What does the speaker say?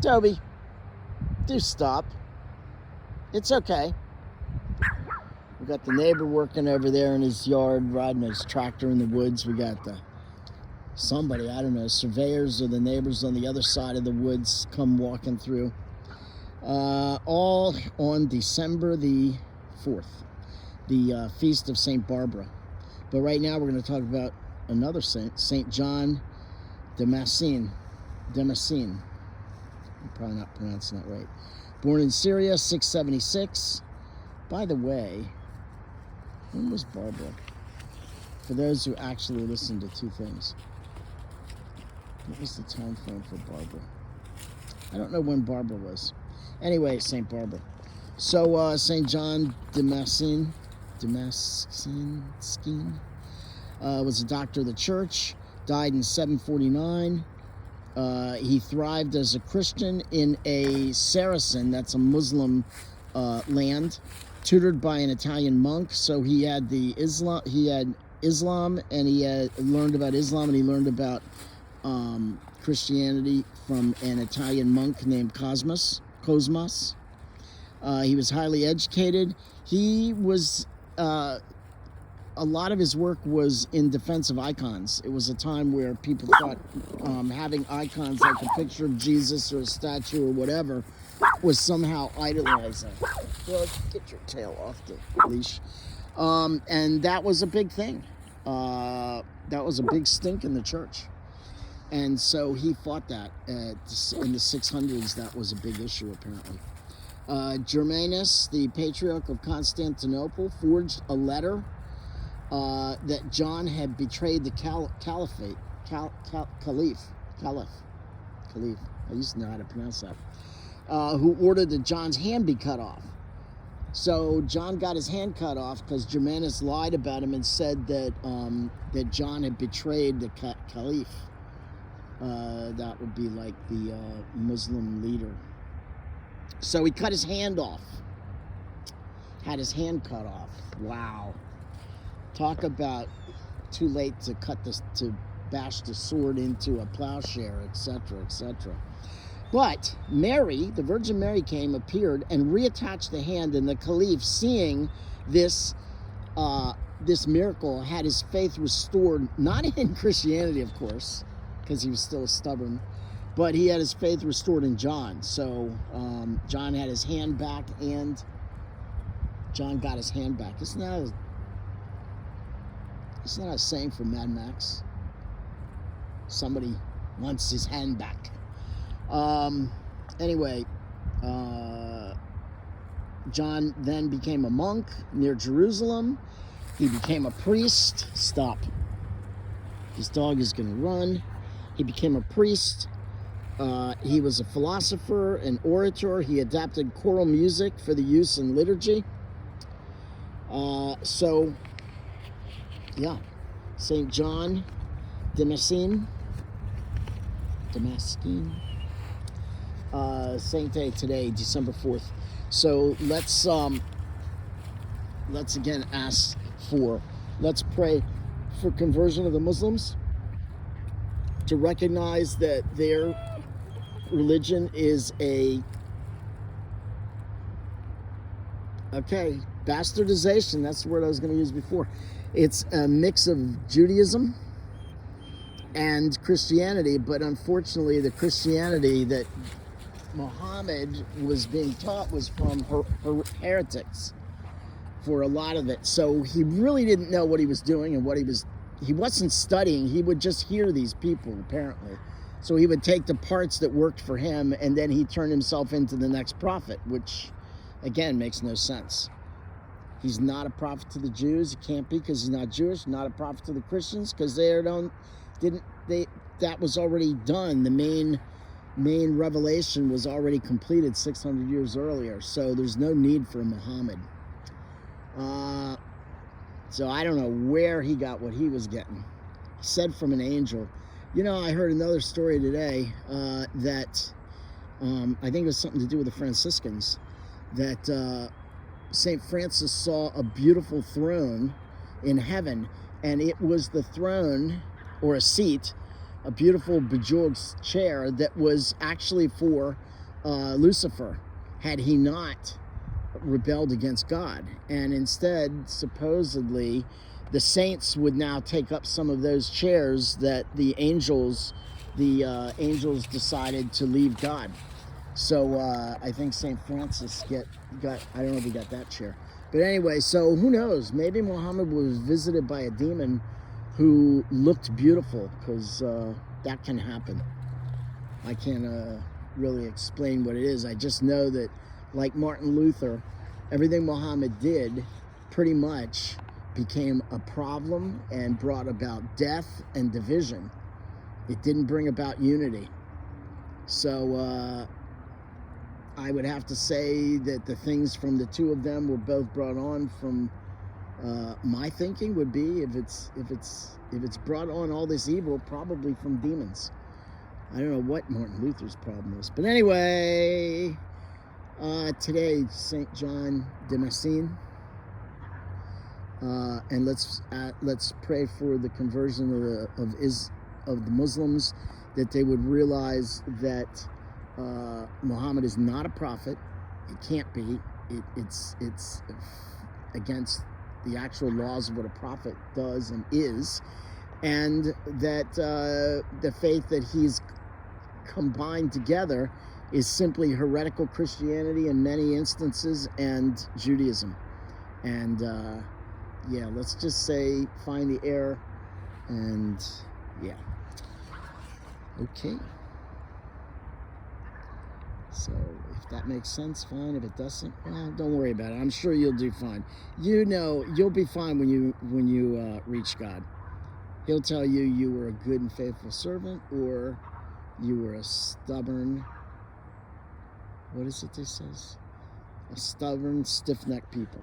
Toby, do stop. It's okay. We got the neighbor working over there in his yard, riding his tractor in the woods. We got somebody, I don't know, surveyors or the neighbors on the other side of the woods come walking through. All on December the 4th, the Feast of St. Barbara. But right now we're going to talk about another saint, St. John Damascene. I'm probably not pronouncing that right. Born in Syria, 676. By the way, when was Barbara? For those who actually listened to two things, what was the time frame for Barbara? I don't know when Barbara was. Anyway, St. Barbara. So St. John Damascene was a doctor of the church, died in 749. He thrived as a Christian in a Saracen, that's a Muslim land, tutored by an Italian monk. So he had Islam, and he had learned about Islam, and he learned about Christianity from an Italian monk named Cosmas. He was highly educated. He was a lot of his work was in defense of icons. It was a time where people thought having icons like a picture of Jesus or a statue or whatever was somehow idolizing. Well, get your tail off the leash. And that was a big thing. That was a big stink in the church. And so he fought that. In the 600s, that was a big issue, apparently. Germanus, the Patriarch of Constantinople, forged a letter that John had betrayed the Caliph. I used to know how to pronounce that. Who ordered that John's hand be cut off. So John got his hand cut off because Germanus lied about him and said that that John had betrayed the Caliph. That would be like the Muslim leader. So he cut his hand off. Had his hand cut off. Wow. Talk about too late to to bash the sword into a plowshare, etc., etc. But Mary, the Virgin Mary appeared and reattached the hand, and the Caliph, seeing this this miracle, had his faith restored, not in Christianity, of course, because he was still stubborn, but he had his faith restored in John. So John had his hand back, and John got his hand back. Isn't that a saying from Mad Max? Somebody wants his hand back. Anyway, John then became a monk near Jerusalem. He became a priest. Stop. This dog is going to run. He became a priest. He was a philosopher, an orator. He adapted choral music for the use in liturgy. Yeah, St. John Damascene. Saint Day today, December 4th. So let's again let's pray for conversion of the Muslims, to recognize that their religion is bastardization. That's the word I was going to use before. It's a mix of Judaism and Christianity, but unfortunately the Christianity that Muhammad was being taught was from heretics for a lot of it. So he really didn't know what he was doing and he wasn't studying. He would just hear these people, apparently. So he would take the parts that worked for him, and then he turned himself into the next prophet, which again makes no sense. He's not a prophet to the Jews. He can't be, because he's not Jewish. Not a prophet to the Christians, because that was already done. The main revelation was already completed 600 years earlier. So there's no need for Muhammad. So I don't know where he got what he was getting. He said from an angel. You know, I heard another story today that I think it was something to do with the Franciscans, that St. Francis saw a beautiful throne in heaven, and it was the throne, or a seat, a beautiful bejeweled chair that was actually for Lucifer, had he not rebelled against God. And instead, supposedly, the saints would now take up some of those chairs that the angels decided to leave God. So I think St. Francis got, I don't know if he got that chair. But anyway, so who knows? Maybe Muhammad was visited by a demon who looked beautiful, because that can happen. I can't really explain what it is. I just know that, like Martin Luther, everything Muhammad did pretty much became a problem and brought about death and division. It didn't bring about unity. So I would have to say that the things from the two of them were both brought on from my thinking would be, if it's brought on all this evil, probably from demons. I don't know what Martin Luther's problem was, but anyway, today Saint John Damascene, and let's pray for the conversion of the Muslims, that they would realize that Muhammad is not a prophet. It can't be. It's against the actual laws of what a prophet does and is, and that the faith that he's combined together is simply heretical Christianity in many instances, and Judaism. And yeah, let's just say find the error, and yeah. Okay. So if that makes sense, fine. If it doesn't, well, don't worry about it. I'm sure you'll do fine. You know, you'll be fine when you reach God. He'll tell you you were a good and faithful servant, or you were a stubborn, what is it this says? A stubborn, stiff-necked people.